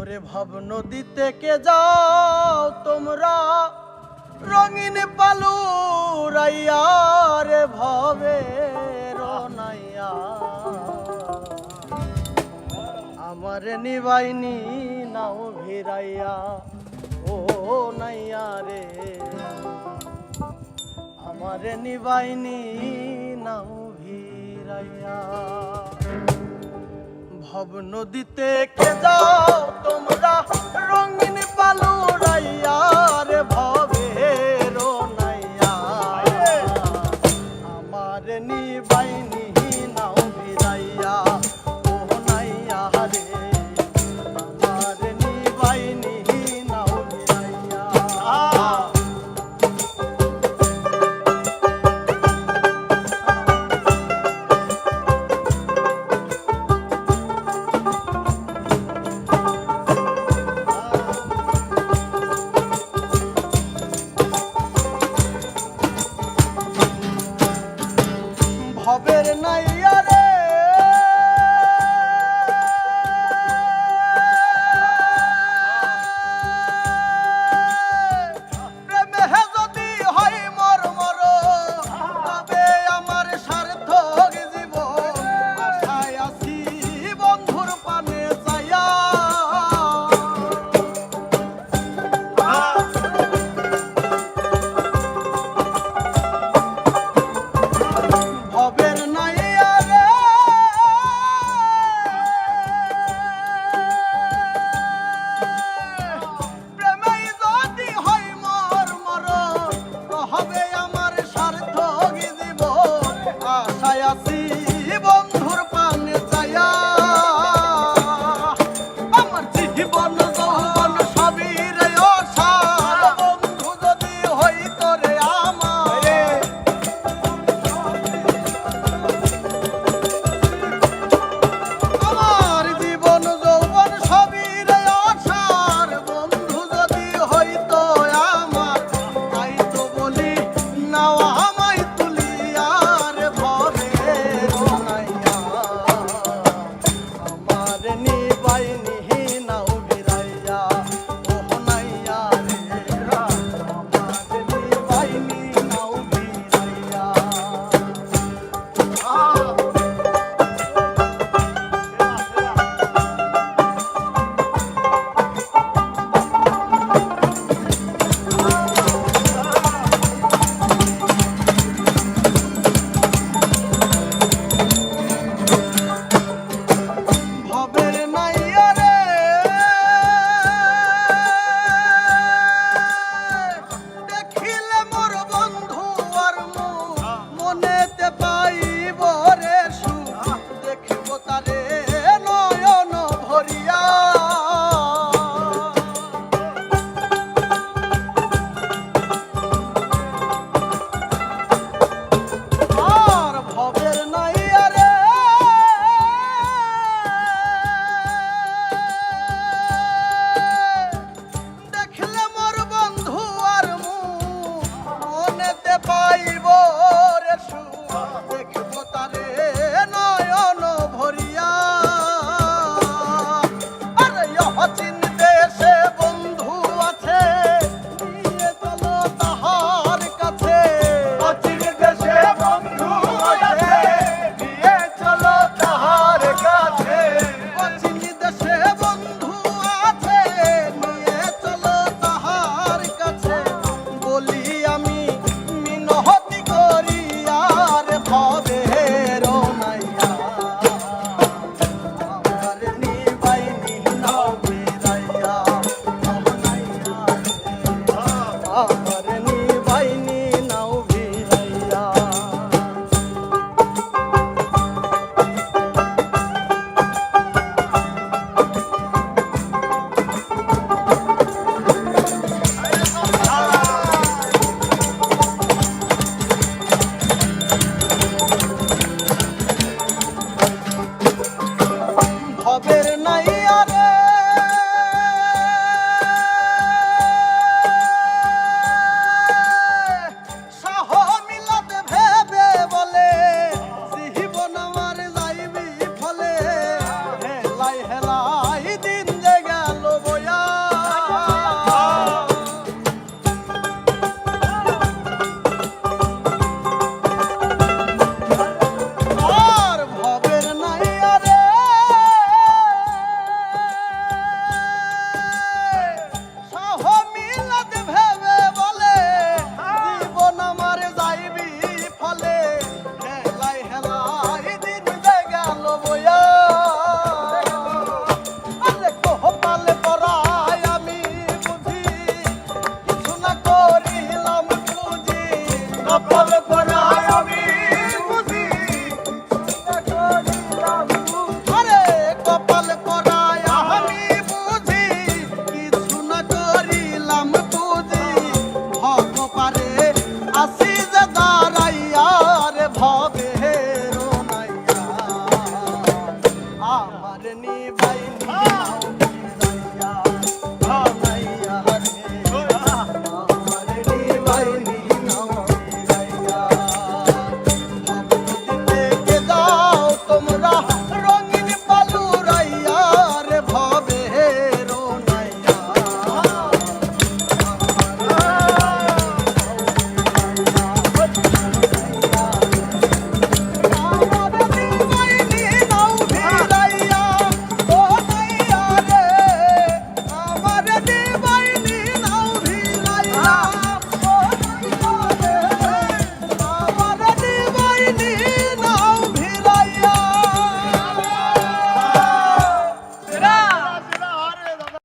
ওরে ভাব নদীতে কে যাও তোমরা রঙিন পালু রাইয়া রে ভবে রনাইয়া আমার নিবাইনি নাও ভিড়াইয়া ও নাইয়া রে আমার নিবাইনি নাও ভিড়াইয়া ভব নদীতে কে যাও তোমরা রঙিন পালু রাইয়া রে ভবে রনাইয়া আমার নিবাইনি নাও ভিড়াইয়া ও নাইয়া রে আমার নিবাইনি নাও ভিড়াইয়া ভবের নাইয়া রে প্রেমে যদি হয় মর মর তবে আমার সার্থক জীবন আশায় আছি বন্ধুর পানে চাইয়া ভবের নাইয়া রে প্রেমে যদি হয় মর মর হবে আমার সার্থক জীবন আশায় আছি বন্ধুর পানে চাইয়া আমার জীবন